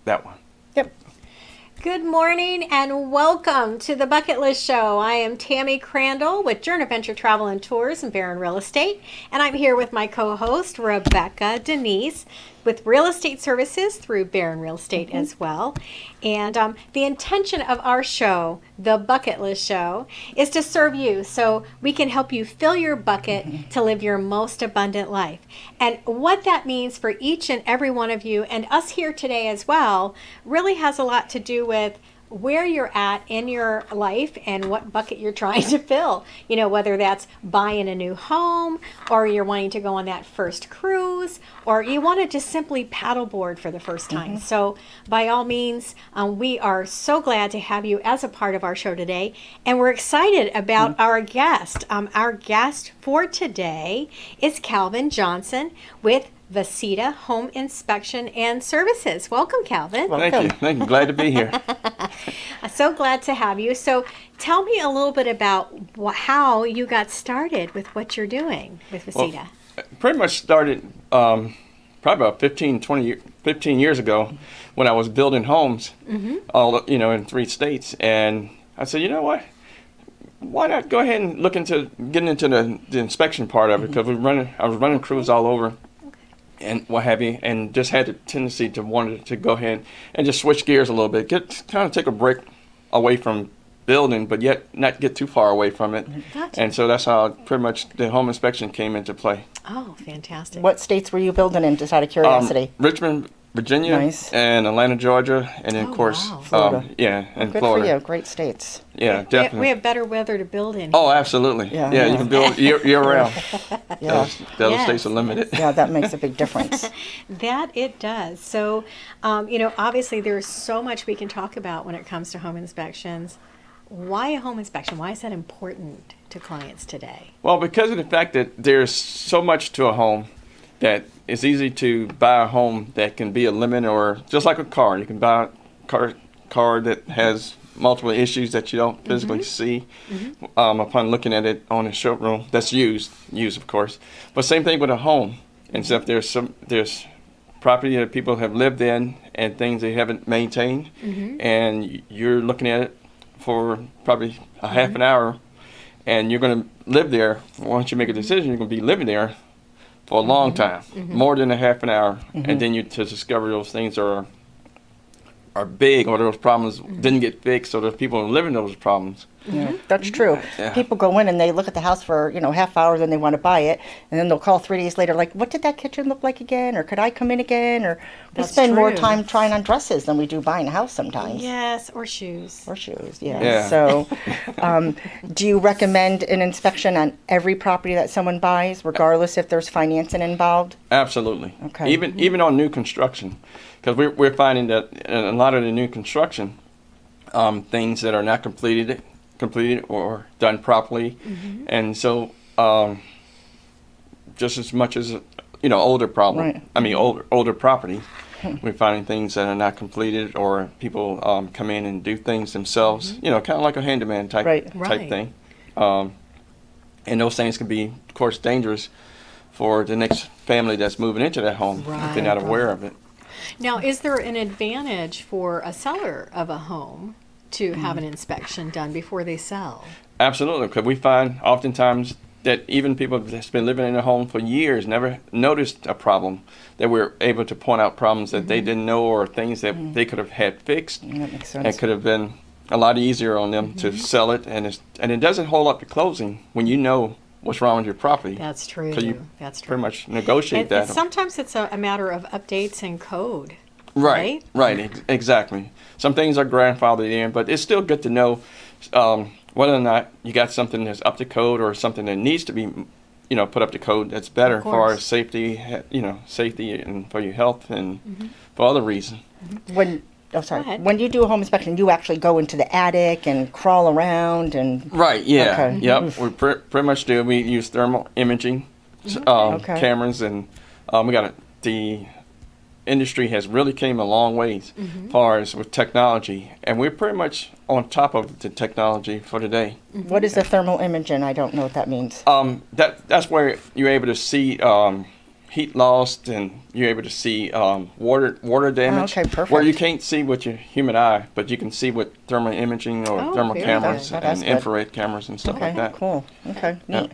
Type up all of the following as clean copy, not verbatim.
that one. Yep. Good morning and welcome to the Bucket List Show. I am Tammy Crandall with Journey Venture Travel and Tours and Barron Real Estate, and I'm here with my co-host Rebecca Denise with Real Estate Services through Barron Real Estate as well. And the intention of our show, the Bucket List Show, is to serve you so we can help you fill your bucket to live your most abundant life. And what that means for each and every one of you and us here today as well really has a lot to do with where you're at in your life and what bucket you're trying to fill. You know, whether that's buying a new home, or you're wanting to go on that first cruise, or you want to just simply paddleboard for the first time. So by all means, we are so glad to have you as a part of our show today. And we're excited about our guest. Our guest for today is Calvin Johnson with VCITA Home Inspection and Services. Welcome, Calvin. Thank you. Glad to be here. So glad to have you. So tell me a little bit about how you got started with what you're doing with VCITA. Well, pretty much started probably about 15 years ago when I was building homes, all in 3 states. And I said, you know what? Why not go ahead and look into getting into the inspection part of it? Because I was running crews all over and what have you, and just had the tendency to want to go ahead and just switch gears a little bit, kind of take a break away from building, but yet not get too far away from it. Gotcha. And so that's how pretty much the home inspection came into play. Oh, fantastic. What states were you building in, just out of curiosity? Richmond, Virginia, Nice. and Atlanta, Georgia, and then, Oh, of course, wow. Florida. and Good Florida. for you. Great states. Yeah, definitely. We have better weather to build in. Oh, absolutely. Yeah, You yeah. can build year round. Yeah. The other Yes. states are limited. Yeah, that makes a big difference. That it does. So, obviously there's so much we can talk about when it comes to home inspections. Why a home inspection? Why is that important to clients today? Well, because of the fact that there's so much to a home that it's easy to buy a home that can be a limit, or just like a car. You can buy a car that has multiple issues that you don't physically see upon looking at it on a showroom that's used of course. But same thing with a home. And so if there's property that people have lived in and things they haven't maintained, and you're looking at it for probably a half an hour, and you're going to live there. Once you make a decision, you're going to be living there for a long time, more than a half an hour, and then you to discover those things are big, or those problems didn't get fixed, or there's people living those problems. Yeah, that's true. Yeah. People go in and they look at the house for, half hour, then they want to buy it, and then they'll call 3 days later like, what did that kitchen look like again? Or could I come in again? Or we That's spend more true. time trying on dresses than we do buying a house sometimes. Yes, or shoes. Or shoes, yeah. Yeah. So, do you recommend an inspection on every property that someone buys, regardless if there's financing involved? Absolutely. Okay. Even on new construction, because we're finding that in a lot of the new construction, things that are not completed or done properly, and so just as much as older problem. Right. I mean older property. We're finding things that are not completed, or people come in and do things themselves. Kind of like a handyman type Right. thing. And those things can be, of course, dangerous for the next family that's moving into that home if they're not aware of it. Now, is there an advantage for a seller of a home to have an inspection done before they sell? Absolutely, because we find oftentimes that even people that's been living in a home for years never noticed a problem, that we're able to point out problems that they didn't know, or things that they could have had fixed. That makes sense. It could have been a lot easier on them to sell it, and it doesn't hold up to closing when you know what's wrong with your property. That's true. So you That's true. pretty much negotiate And that. sometimes it's a matter of updates and code. Right, exactly. Some things are grandfathered in, but it's still good to know whether or not you got something that's up to code, or something that needs to be, put up to code that's better Of for course. our safety, safety and for your health and for other reasons. When Go ahead. When you do a home inspection, you actually go into the attic and crawl around and. Right, yeah. Okay. Yep, we pretty much do. We use thermal imaging Okay. cameras, and the industry has really came a long ways as far as with technology, and we're pretty much on top of the technology for today. What is the thermal imaging? I don't know what that means. That's where you're able to see heat loss, and you're able to see water damage. Okay, perfect. Where you can't see with your human eye, but you can see with thermal imaging or Oh, thermal very cameras good. That's and good. infrared cameras and stuff Okay, like that. cool. Okay, Yeah. neat.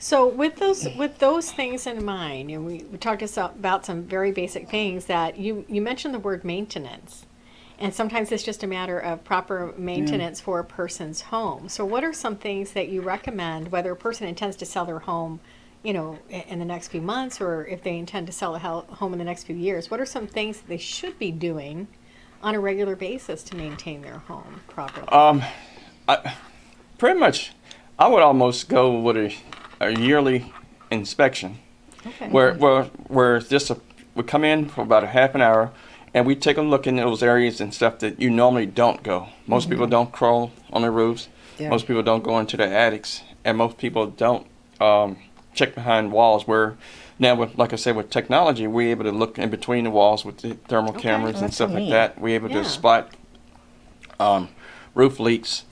So with those things in mind, and we talked about some very basic things that you mentioned the word maintenance, and sometimes it's just a matter of proper maintenance for a person's home. So what are some things that you recommend, whether a person intends to sell their home, in the next few months, or if they intend to sell a home in the next few years? What are some things that they should be doing on a regular basis to maintain their home properly? Pretty much, I would almost go with a yearly inspection, Okay. where it's just we come in for about a half an hour, and we take a look in those areas and stuff that you normally don't go. Most people don't crawl on the roofs. Yeah. Most people don't go into the attics, and most people don't check behind walls. Where now, like I said, with technology, we're able to look in between the walls with the thermal cameras and That's so stuff like neat. that. We're able Yeah. to spot roof leaks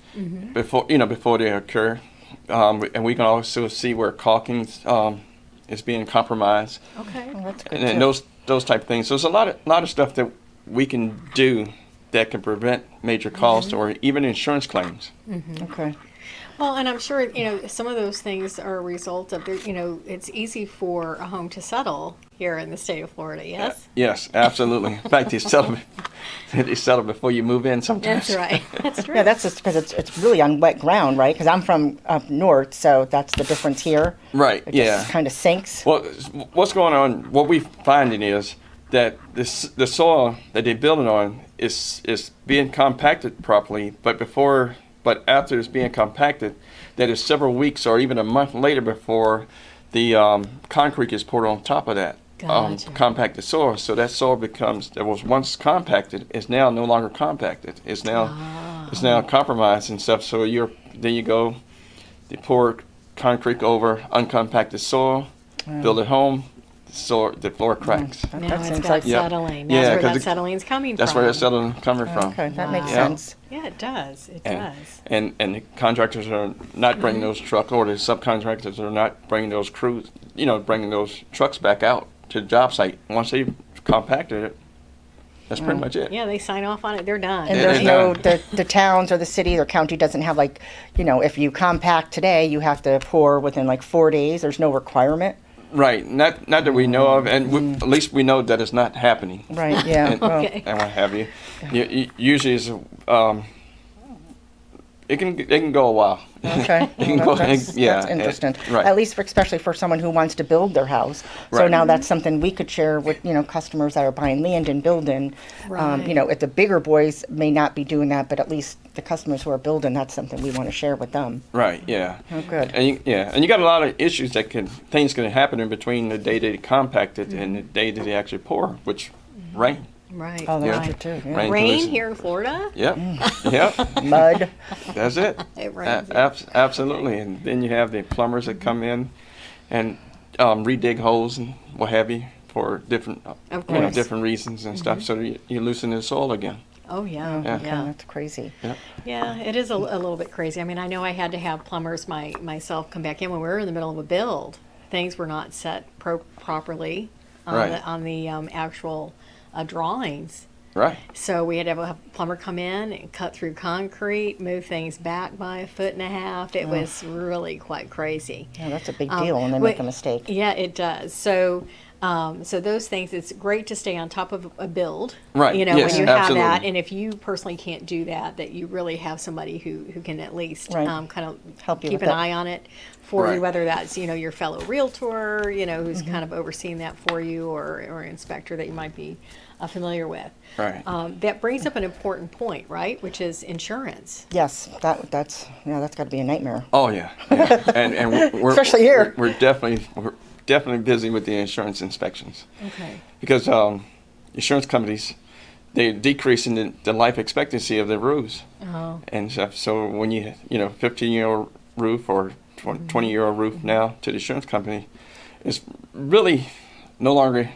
before they occur, and we can also see where caulking is being compromised, Okay. Well, that's good and too. those type of things. So there's a lot of stuff that we can do that can prevent major costs or even insurance claims. Okay. Well, and I'm sure, some of those things are a result of, it's easy for a home to settle here in the state of Florida, yes? Yes, absolutely. In fact, they settle before you move in sometimes. That's right. That's true. Yeah, that's just because it's really on wet ground, right? Because I'm from up north, so that's the difference here. Right. It Yeah. just kind of sinks. Well, what's going on? What we're finding is that the soil that they're building on is being compacted properly, but after it's being compacted, that is several weeks or even a month later before the concrete is poured on top of that Gotcha. compacted soil. So that soil that was once compacted is now no longer compacted. It's now compromised and stuff. So you pour concrete over uncompacted soil, build a home, the floor cracks. That Now it's seems got like Yeah. settling. Yeah, That's where 'cause that it- settling's coming That's from. where that settling coming from. okay. That makes Wow. sense. Yeah, it does. It And, does. and the contractors are not bringing those trucks, or the subcontractors are not bringing those crews, bringing those trucks back out to the job site. Once they've compacted it, that's pretty much it. Yeah, they sign off on it. They're done. And It there's is no, done. the towns or the city or county doesn't have like, if you compact today, you have to pour within like 4 days. There's no requirement. Right. Not that we know of, and at least we know that it's not happening. Right, yeah. And, well, Okay. and what have you. Usually, it can go a while. Okay, It can well, go- that's yeah, interesting. right. At least especially for someone who wants to build their house. So Right. now that's something we could share with customers that are buying land and building. Right. If the bigger boys may not be doing that, but at least the customers who are building, that's something we want to share with them. Right. Yeah. Oh, good. And you got a lot of issues things can happen in between the day they compact it and the day that they actually pour, which rain. Right. Oh, that's Yeah. true too. Yeah. Rain. Rain pollution. here in Florida? Yep. Yep. Mud. That's it. It rains. Absolutely. And then you have the plumbers that come in and redig holes and what have you for different Of course. different reasons and stuff. So you loosen the soil again. Oh, yeah. Yeah. Okay, Yeah. that's crazy. Yeah, it is a little bit crazy. I mean, I know I had to have plumbers myself come back in when we were in the middle of a build. Things were not set properly on Right. the actual drawings. Right. So we had to have a plumber come in and cut through concrete, move things back by 1.5 feet. It was really quite crazy. Yeah, that's a big deal when they wait- make a mistake. Yeah, it does. So, so those things, it's great to stay on top of a build. Right, You know, yes, when you have absolutely. that, and if you personally can't do that, that you really have somebody who can at least Right. kind of Help you keep with an that. eye on it for you, Right. whether that's your fellow realtor, who's Mm-hmm. kind of overseeing that for you, or inspector that you might be familiar with. Right. That brings up an important point, right? Which is insurance. Yes, that's got to be a nightmare. Oh yeah. Yeah. And we're Especially here. We're definitely busy with the insurance inspections Okay. because insurance companies they're decreasing the life expectancy of their roofs Oh. and stuff. So when 15-year-old roof or 20-year-old roof now to the insurance company is really no longer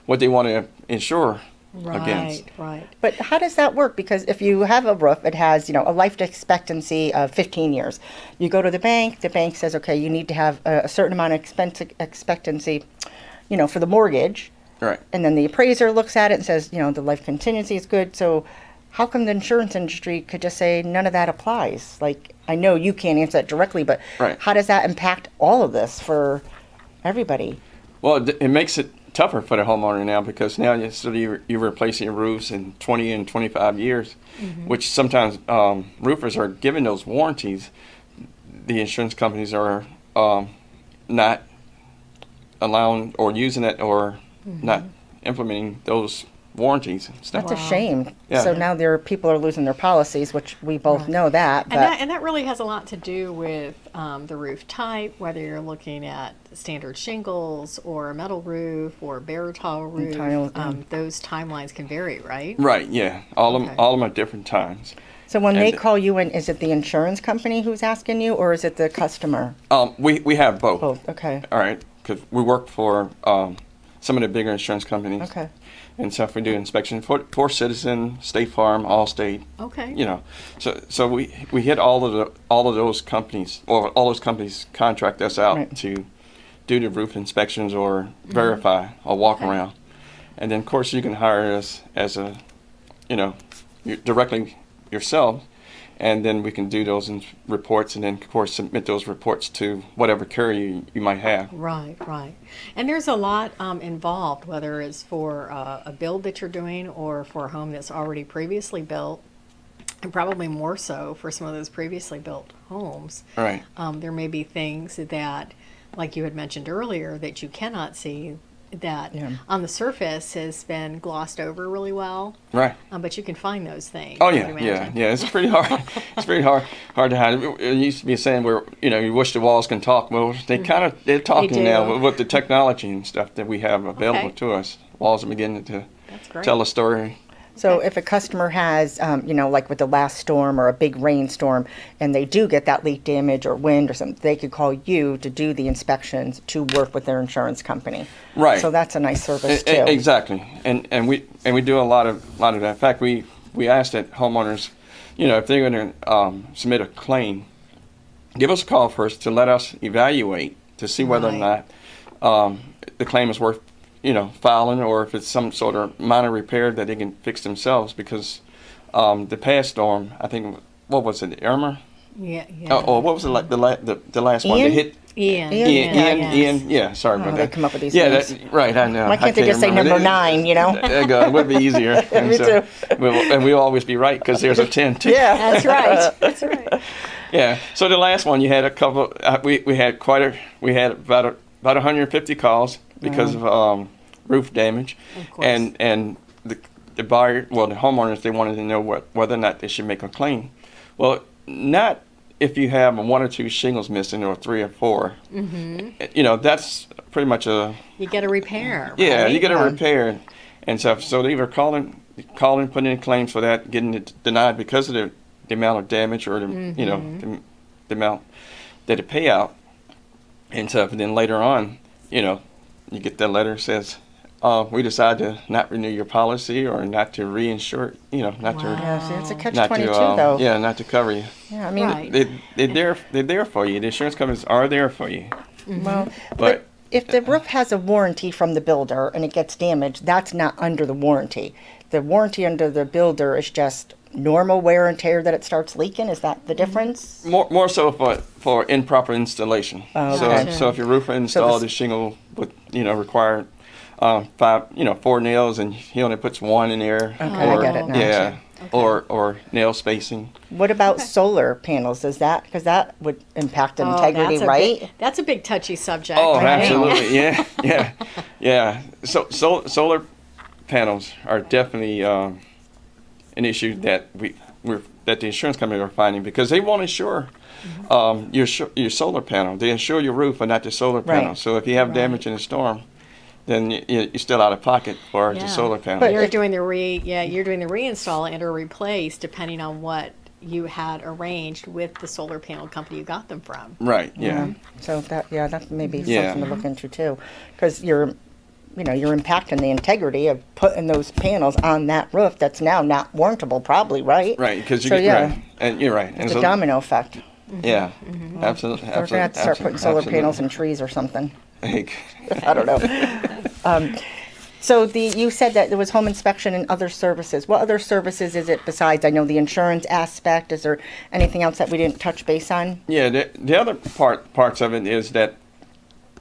what they want to insure against. Right. But how does that work? Because if you have a roof, it has, a life expectancy of 15 years. You go to the bank says, okay, you need to have a certain amount of expectancy. for the mortgage. Right. And then the appraiser looks at it and says, the life contingency is good. So how come the insurance industry could just say none of that applies? Like, I know you can't answer that directly, but Right. how does that impact all of this for everybody? Well, it makes it tougher for the homeowner now because now you're replacing roofs in 20 and 25 years, which sometimes roofers are given those warranties. The insurance companies are not allowing or using it or not implementing those warranties and stuff. That's a shame. Yeah. So now people are losing their policies, which we both know that. But And that really has a lot to do with the roof type, whether you're looking at standard shingles or a metal roof or bare tile roof. tile, Those timelines can vary, right? Right, yeah. All Okay. of them at different times. so when they and- call you in, is it the insurance company who's asking you, or is it the customer? We have both. Both. Okay. All right, because we work for some of the bigger insurance companies. Okay. And so if we do inspections for Citizen, State Farm, Allstate, Okay. so we hit all of those companies, or all those companies contract us out Right. to do the roof inspections or verify or walk around, and then of course you can hire us as directly yourself, and then we can do those reports, and then of course submit those reports to whatever carrier you might have. Right, right. And there's a lot involved, whether it's for a build that you're doing or for a home that's already previously built, and probably more so for some of those previously built homes. Right. There may be things that, like you had mentioned earlier, that you cannot see that Yeah. on the surface has been glossed over really well. Right. But you can find those things. Oh I yeah, would yeah, imagine. yeah. It's pretty hard. It's pretty hard to hide. It used to be a saying where you wish the walls can talk. Well, they're talking do. now with the technology and stuff that we have available Okay. to us. Walls are beginning to That's great. tell a story. So if a customer has, like with the last storm or a big rainstorm, and they do get that leak damage or wind or something, they could call you to do the inspections to work with their insurance company. Right. So that's a nice service too. Exactly. And we do a lot of that. In fact, we ask that homeowners, if they're going to submit a claim, give us a call first to let us evaluate to see whether Right. or not the claim is worth filing, or if it's some sort of minor repair that they can fix themselves. Because the past storm, I think, what was it, Irma? Yeah, yeah. Or what was it like the last one that Ian? hit? Ian. Ian. Yeah, sorry about they that. come up with these yeah, names. right. I know. Why can't they just say remember. number 9, There you go. It would be easier. And Me too. we'll always be right because there's a 10 too. Yeah. That's right. That's right. Yeah. So the last one, you had a couple. We had about 150 calls because of roof damage, Of course. and the buyer, the homeowners, they wanted to know whether or not they should make a claim. Well, not if you have 1 or 2 shingles missing or 3 or 4. Mm-hmm. That's pretty much a You get a repair. yeah. right? You get a repair and stuff. So they were calling, putting in claims for that, getting it denied because of the amount of damage or the the amount that it pay out and stuff. And then later on, you get that letter that says, we decide to not renew your policy or not to reinsure, not to Yeah, see, it's a not catch-22 to though. yeah, not to cover you. Yeah, I mean, Right. They're there for you. The insurance companies are there for you. well, But if the roof has a warranty from the builder and it gets damaged, that's not under the warranty. The warranty under the builder is just normal wear and tear that it starts leaking. Is that the difference? more so for improper installation. Oh, So okay. so if your roofer installed this- the shingle with required 4 nails and he only puts 1 in there. Okay, I get it now. Yeah. Or nail spacing. What about solar panels? Is that, because that would impact Oh, integrity, that's a right? big- that's a big touchy subject. Oh, right? absolutely. Yeah. So solar panels are definitely an issue that that the insurance company are finding because they won't insure your solar panel. They insure your roof, but not the solar panel. Right. So if you have Right. damage in the storm, then you're still out of pocket for Yeah. the solar panel. But You're if- doing the reinstall and or replace depending on what you had arranged with the solar panel company you got them from. right. Yeah. So that may be Yeah. something to look into too, because you're impacting the integrity of putting those panels on that roof that's now not warrantable, probably, right? Right. Because you So, get yeah. right. And you're right. It's a domino effect. Yeah. Absolutely. We're gonna have to start putting solar panels in trees or something. I don't know. So you said that there was home inspection and other services. What other services is it besides, I know, the insurance aspect? Is there anything else that we didn't touch base on? Yeah, the other parts of it is that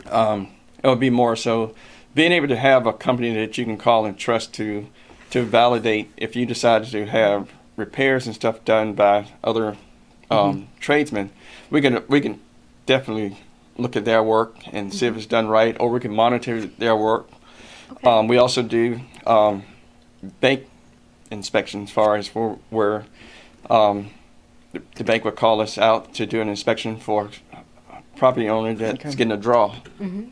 it would be more so being able to have a company that you can call and trust to validate if you decide to have repairs and stuff done by other tradesmen. We can definitely look at their work and see if it's done right, or we can monitor their work. Okay. We also do bank inspections, as far as where the bank would call us out to do an inspection for a property owner that's getting a draw,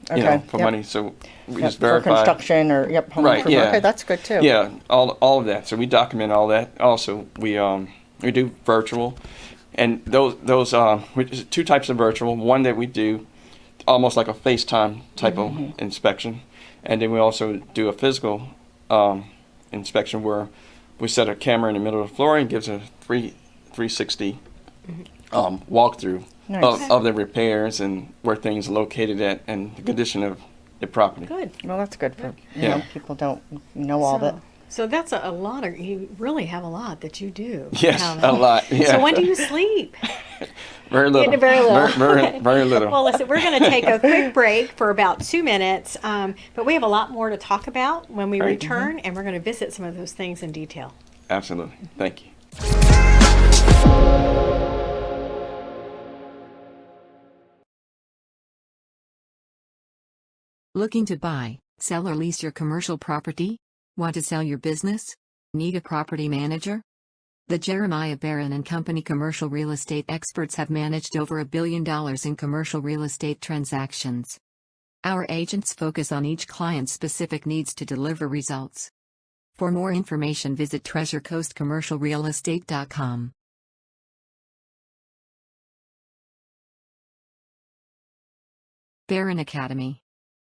Okay, for yep. money. So we Yep, just verify. For construction or, home Right, improvement. yeah. Okay, that's good too. Yeah, all of that. So we document all that. Also, we do virtual, and those which is two types of virtual. One that we do almost like a FaceTime type of inspection, and then we also do a physical inspection where we set a camera in the middle of the floor and gives a 360 walkthrough Nice. of the repairs and where things are located at and the condition of the property. Good. Well, that's good for, Yeah. people don't know all that. So that's a lot of, you really have a lot that you do. Yes, Calvin. a lot. Yeah. So when do you sleep? Very little. Yeah, very little. Very little. Well, listen, we're going to take a quick break for about 2 minutes, but we have a lot more to talk about when we Right. return, and we're going to visit some of those things in detail. Absolutely. Thank you. Looking to buy, sell, or lease your commercial property? Want to sell your business? Need a property manager? The Jeremiah Barron and Company commercial real estate experts have managed over $1 billion in commercial real estate transactions. Our agents focus on each client's specific needs to deliver results. For more information, visit treasurecoastcommercialrealestate.com. Barron Academy.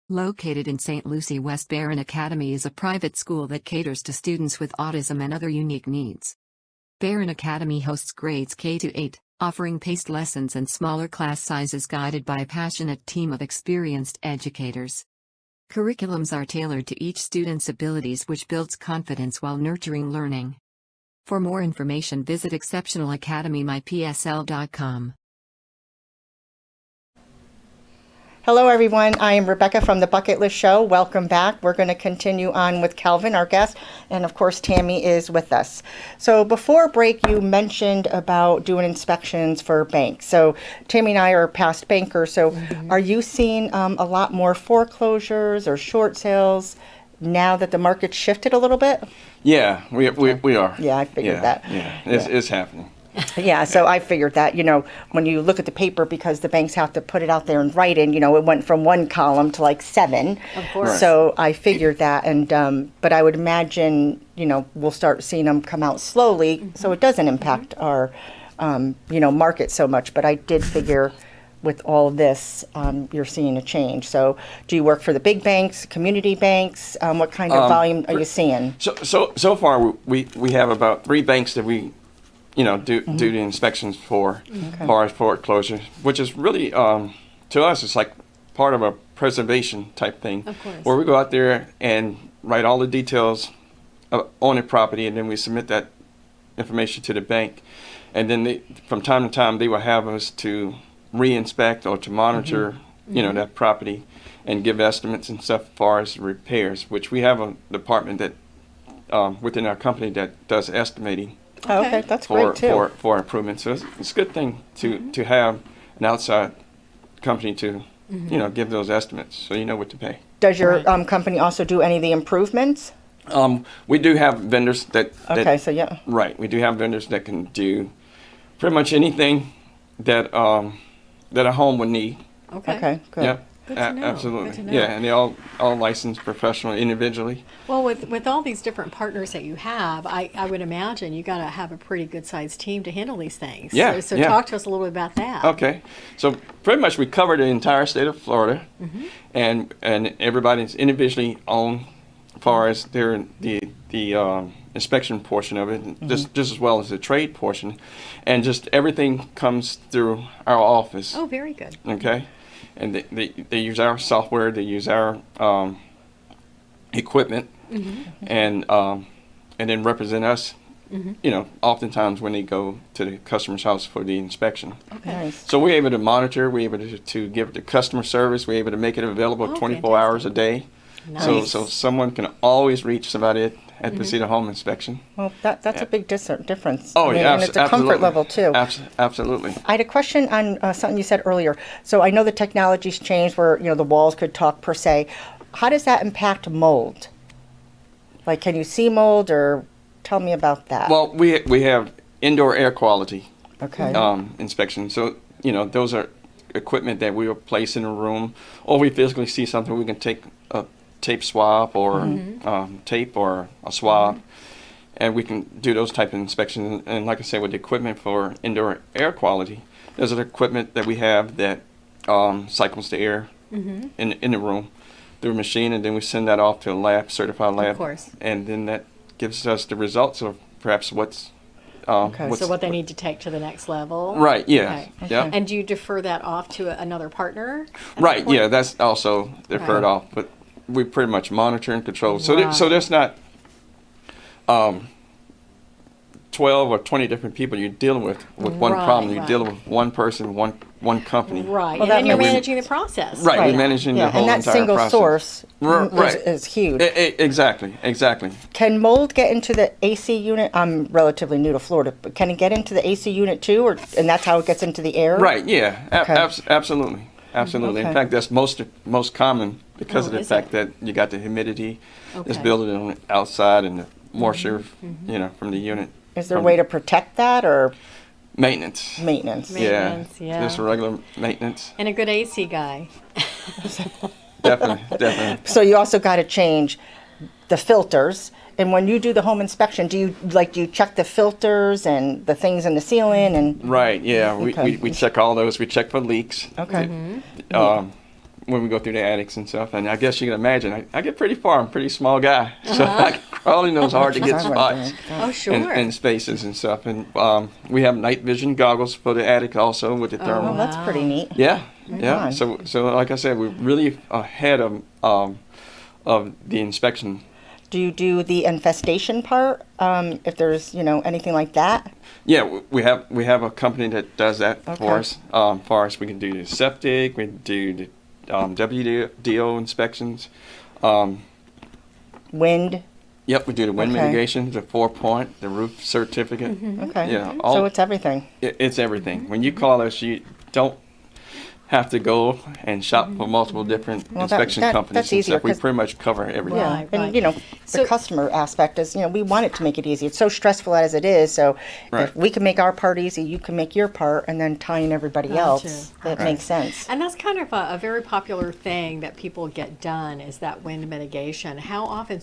Located in St. Lucie West, Barron Academy is a private school that caters to students with autism and other unique needs. Barron Academy hosts grades K-8, offering paced lessons and smaller class sizes guided by a passionate team of experienced educators. Curriculums are tailored to each student's abilities, which builds confidence while nurturing learning. For more information, visit exceptionalacademymypsl.com. Hello, everyone. I am Rebecca from the Bucket List Show. Welcome back. We're going to continue on with Calvin, our guest, and of course, Tammy is with us. So before break, you mentioned about doing inspections for banks. So Tammy and I are past bankers. So are you seeing a lot more foreclosures or short sales now that the market's shifted a little bit? Yeah, we are. Yeah, I figured that. Yeah, it's happening. Yeah, so I figured that, when you look at the paper, because the banks have to put it out there in writing, it went from one column to like 7. Of course. Right. So I figured that, and but I would imagine, we'll start seeing them come out slowly, so it doesn't impact our, market so much. But I did figure with all this, you're seeing a change. So do you work for the big banks, community banks? What kind of volume are you seeing? So far, we have about 3 banks that we do the inspections for, as far as foreclosures, which is really, to us, it's like part of a preservation type thing. Of course. Where we go out there and write all the details on the property, and then we submit that information to the bank. And then from time to time, they will have us to re-inspect or to monitor, that property and give estimates and stuff as far as repairs, which we have a department that, within our company, that does estimating. Oh, okay, that's for great too. for improvement. So it's a good thing to have an outside company to give those estimates, so you know what to pay. Does your company also do any of the improvements? We do have vendors that Okay, so yeah. right. We do have vendors that can do pretty much anything that that a home would need. Okay, good. Yep. Good to know. Absolutely. Good to know. Yeah, and they all licensed professionally, individually. Well, with all these different partners that you have, I would imagine you got to have a pretty good sized team to handle these things. Yeah, So yeah. talk to us a little bit about that. Okay, so pretty much we cover the entire state of Florida, and everybody's individually owned as far as their the inspection portion of it, just as well as the trade portion, and just everything comes through our office. Oh, very good. Okay, and they use our software, they use our equipment, and then represent us. You know, oftentimes when they go to the customer's house for the inspection. Nice. So we're able to monitor, we're able to give the customer service, we're able to make it available 24 hours a day. Nice. So someone can always reach somebody at the VCITA home inspection. Well, that's a big difference. Oh, I mean, yeah, and it's a comfort level too. Absolutely. I had a question on something you said earlier. So I know the technology's changed where, you know, the walls could talk per se. How does that impact mold? Like, can you see mold, or tell me about that? Well, we have indoor air quality Okay. inspection. So, you know, those are equipment that we will place in a room, or we physically see something, we can take a tape swab or tape or a swab, and we can do those type of inspections. And like I said, with the equipment for indoor air quality, there's an equipment that we have that cycles the air in the room through a machine, and then we send that off to a lab, certified lab. Of course. And then that gives us the results of perhaps what's Okay. So what they need to take to the next level. Right, yeah. Okay. Yeah. And do you defer that off to another partner? at that Right, point? yeah, that's also deferred off, but we pretty much monitor and control. So Right. so there's not 12 or 20 different people you're dealing with one Right, problem. You're right. dealing with one person, one company. Right. Well, and that then you're makes- managing the process. Right, Right. we're managing the whole and that entire single process. source Right. is huge. Exactly. Can mold get into the AC unit? I'm relatively new to Florida, but can it get into the AC unit too, and that's how it gets into the air? Right, yeah, Okay. absolutely. Absolutely. Okay. In fact, that's most common because Oh, of the is fact it? that you got the humidity that's Okay. building on the outside and the moisture, you know, from the unit. Is there a from way to protect that, or maintenance? maintenance? Maintenance, yeah. Just regular maintenance. And a good AC guy. Definitely. So you also got to change the filters. And when you do the home inspection, do you check the filters and the things in the ceiling and? Right, yeah. Okay. We check all those. We check for leaks. Okay. When we go through the attics and stuff. And I guess you can imagine, I get pretty far. I'm a pretty small guy. So I can crawl in those hard to get spots Oh, sure. and spaces and stuff. And we have night vision goggles for the attic also with the thermal. Oh, that's pretty neat. Yeah, Right yeah. on. So like I said, we're really ahead of the inspection. Do you do the infestation part? If there's anything like that? Yeah, we have a company that does that Okay. for us. We can do the septic, we can do the WDO inspections. Wind. Yep, we do the wind Okay. mitigation, the 4-point, the roof certificate. Okay. Yeah, So it's everything. It's everything. When you call us, you don't have to go and shop for multiple different Well, inspection companies that's and easier stuff. We 'cause- pretty much cover everything. Yeah, Right, and right. So- the customer aspect is, we want it to make it easy. It's so stressful as it is. So Right. if we can make our part easy, you can make your part, and then tying everybody Gotcha. else, that makes sense. And that's kind of a very popular thing that people get done is that wind mitigation. How often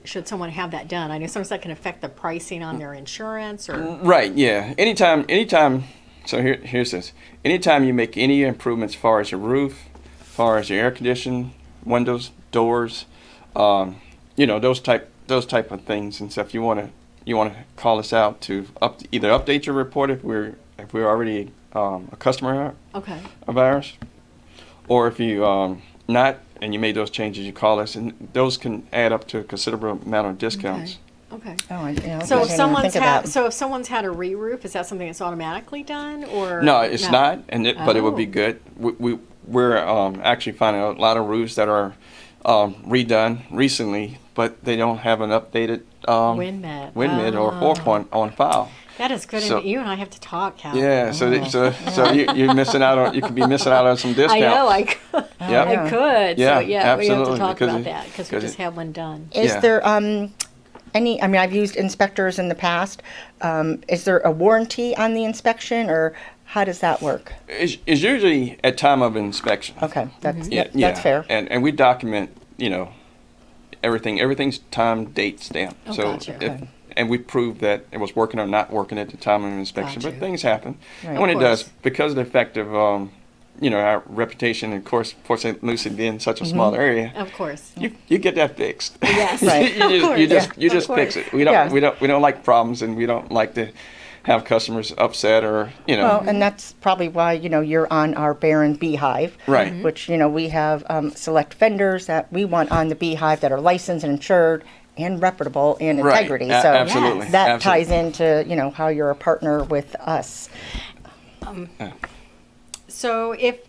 should someone have that done? I know sometimes that can affect the pricing on their insurance or. Right, yeah. Anytime. So here's this. Anytime you make any improvements as far as your roof, as far as your air conditioning, windows, doors, those type of things and stuff, you want to call us out to either update your report if we're already a customer Okay. of ours, or if you not and you made those changes, you call us, and those can add up to a considerable amount of discounts. Okay. Oh, I So didn't if even someone's think of that. if someone's had a re-roof, is that something that's automatically done or No, it's not, but it would be Oh. good. We're actually finding a lot of roofs that are redone recently, but they don't have an updated Wind med. or Oh. 4-point on file. That is good. So- And you and I have to talk, Cal. Yeah, so you're missing out on. You could be missing out on some discounts. I know. I could. Yep. I could. Yeah, so yeah, we have to absolutely, talk because about it- that because we because just it- had one done. Is Yeah. there any? I mean, I've used inspectors in the past. Is there a warranty on the inspection, or how does that work? It's usually at time of inspection. Okay, that's Yeah, that's fair. And we document, everything. Everything's time, date stamped. Oh, so gotcha. Okay. and we prove that it was working or not working at the time of inspection. Gotcha. But things happen, Right. and when Of it does, course. because of the effect of our reputation, and of course, Fort St. Lucie being such a small area, Of course. you get that fixed. Yes. Right. you Of course. just Of fix course. it. We don't Yeah. we don't like problems, and we don't like to have customers upset or, you know. Well, and that's probably why, you're on our Barron Beehive. Right. Which, we have select vendors that we want on the Beehive that are licensed and insured and reputable and Right. integrity. A- So absolutely. that Absolutely. ties into, how you're a partner with us. So if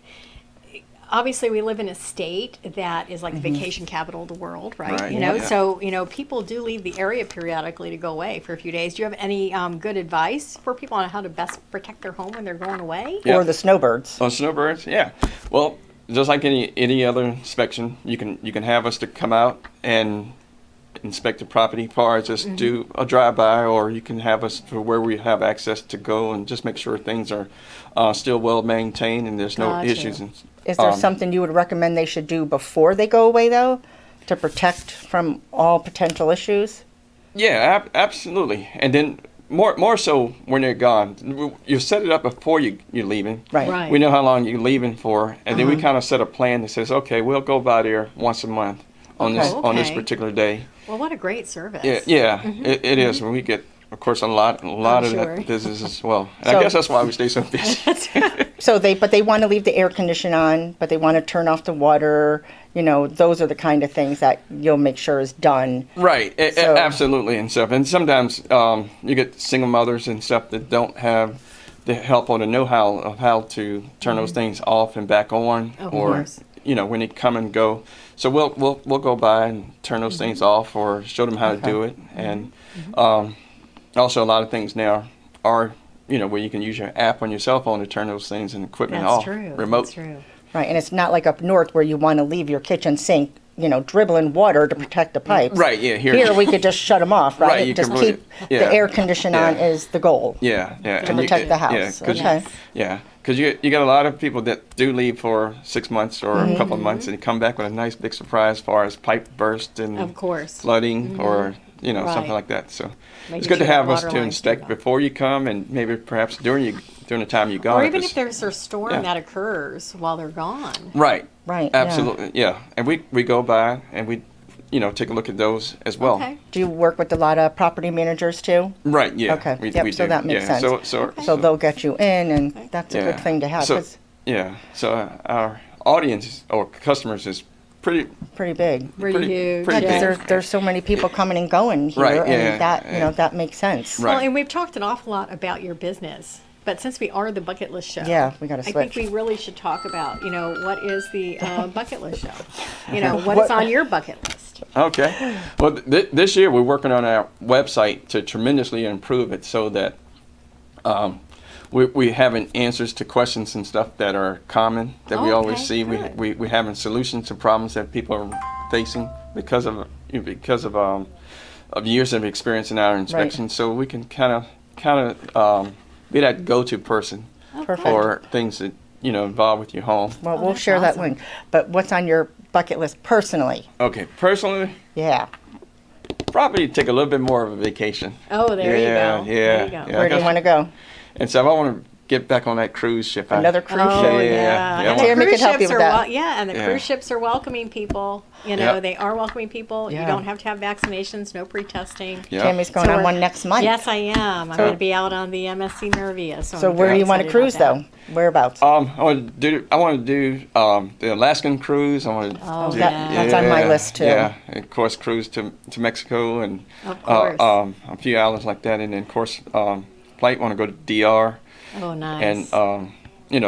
obviously we live in a state that is like the vacation capital of the world, right? Right, You know, yeah. so people do leave the area periodically to go away for a few days. Do you have any good advice for people on how to best protect their home when they're going away? Yeah. Or the snowbirds. On snowbirds, yeah. Well, just like any other inspection, you can have us to come out and inspect the property far as just do a drive-by, or you can have us to where we have access to go and just make sure things are still well maintained and there's no Gotcha. issues. And, Is there something you would recommend they should do before they go away, though, to protect from all potential issues? Yeah, absolutely. And then more so when they're gone, you set it up before you're leaving. Right. Right. We know how long you're leaving for, and then we kind of set a plan that says, okay, we'll go by there once a month on this Okay. on this Okay. particular day. Well, what a great service. Yeah, it is. When we get, of course, a lot of sure. that business as well. And So- I guess that's why we stay so busy. So they want to leave the air condition on, but they want to turn off the water. Those are the kind of things that you'll make sure is done. Right, So- absolutely, and stuff. And sometimes you get single mothers and stuff that don't have the help or the know-how of how to turn those things off and back on, Of or course. when they come and go. So we'll go by and turn those things off or show them how to do it. And also a lot of things now are where you can use your app on your cell phone to turn those things and equipment That's off true. remote. That's true. Right, and it's not like up north where you want to leave your kitchen sink, dribbling water to protect the pipes. Right, yeah, Here we could just shut them off, right? Right, you Just can keep put it- the yeah. air condition on Yeah. is the goal. Yeah. To and protect the house. Okay. Because you got a lot of people that do leave for 6 months or a couple of months and come back with a nice big surprise as far as pipe burst and Of course. flooding or something Right. like that. So Making it's good to sure have the us water to lines stay inspect going. before you come and maybe perhaps during the time you gone. Or even if it's- there's a storm yeah. that occurs while they're gone. right, Right, yeah. absolutely, yeah. And we go by and we take a look at those as well. Okay. Do you work with a lot of property managers too? Right, yeah. Okay, we yep, so do. that makes yeah. sense. So So they'll get you in, and that's a yeah. good thing to have. So, 'Cause yeah. So our audience or customers is pretty pretty big. Pretty huge. pretty yeah. Because big. there's so many people coming and going here, Right, yeah, and that yeah. that makes sense. Right. Well, and we've talked an awful lot about your business. But since we are the bucket list show, Yeah, we gotta I think switch. we really should talk about, what is the bucket list show? What is on your bucket list? Okay. Well, this year we're working on our website to tremendously improve it so that we having answers to questions and stuff that are common that we Oh, always okay, see. good. We having solutions to problems that people are facing because of years of experience in our inspection. So we can kind of be that go-to person Perfect. for things that involved with your home. Well, we'll that's share that awesome. link. But what's on your bucket list personally? Okay. Personally, Yeah. probably take a little bit more of a vacation. Oh, there you Yeah, go. yeah, There you go. yeah. Where do you guess- want to go? And so I want to get back on that cruise ship. Another cruise Oh, ship? yeah. Yeah, And well- the Tammy cruise could help you ships with are that. and the Yeah. cruise ships are welcoming people. Yep. They are welcoming people. Yeah. You don't have to have vaccinations, no pre-testing. Yeah. Tammy's going So on we're- one next month. Yes, I am. I'm going to be out on the MSC Nervia. So, So I'm where do very you want to excited cruise about though? Whereabouts? I want to do the Alaskan cruise. I want to. Oh, do, that's on my list, too. Yeah, and of course cruise to Mexico and Of course. a few islands like that, and then of course flight want to go to DR that. Oh, nice. and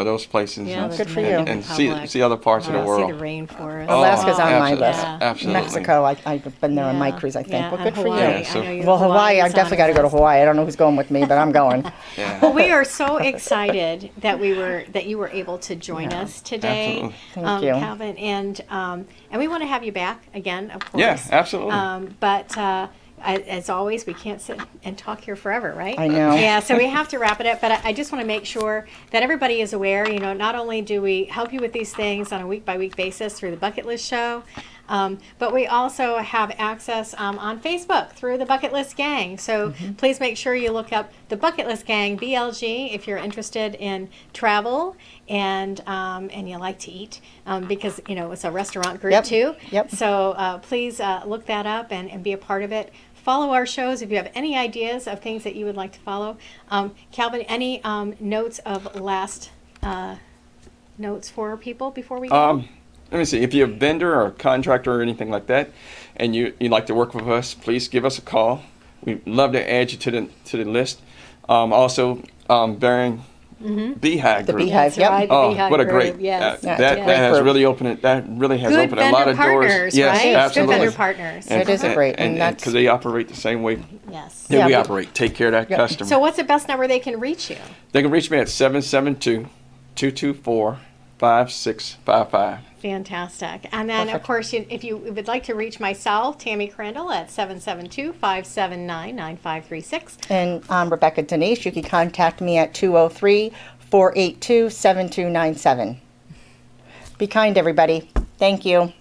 those places. Yeah, and, Good for you. And see other parts of the See world. the rainforest. Alaska's on my absolutely. list. Yeah. Absolutely. Mexico, I've been there on my Yeah. cruise, I think. Yeah, Well, and good for Hawaii. you. Yeah, so- I know you- Well, Hawaii, is I've on definitely got to your go to list. Hawaii. I don't know who's going with me, but I'm going. Yeah. Well, we are so excited that you were able to join us today, absolutely. Thank you. Calvin, and we want to have you back again, of course. Yeah, absolutely. But as always, we can't sit and talk here forever, right? I know. Yeah, so we have to wrap it up. But I just want to make sure that everybody is aware. Not only do we help you with these things on a week-by-week basis through the Bucket List Show, but we also have access on Facebook through the Bucket List Gang. So please make sure you look up the Bucket List Gang, BLG, if you're interested in travel and you like to eat, because it's a restaurant group Yep, too. yep. So please look that up and be a part of it. follow our shows. If you have any ideas of things that you would like to follow, Calvin, any notes of last notes for people before we go? Let me see. If you're a vendor or a contractor or anything like that, and you'd like to work with us, please give us a call. We'd love to add you to the list. Also, Bearing Beehive The Group. Beehive, That's yep. right, the Oh, Beehive what a group, great! yes. Yeah, that it's a that great has group. really opened it. That really has Good opened a lot vendor of doors. partners, Yes, right? Good absolutely. vendor partners. It is a great, and that's- because they operate the same way Yes. that Yeah, we but- operate. Take care of that Yep. customer. So what's the best number they can reach you? They can reach me at 772-224-5655. Fantastic. And then, of Perfect. course, if you would like to reach myself, Tammy Crandall, at 772-579-9536. And Rebecca Denise, you can contact me at 203-482-7297. Be kind, everybody. Thank you.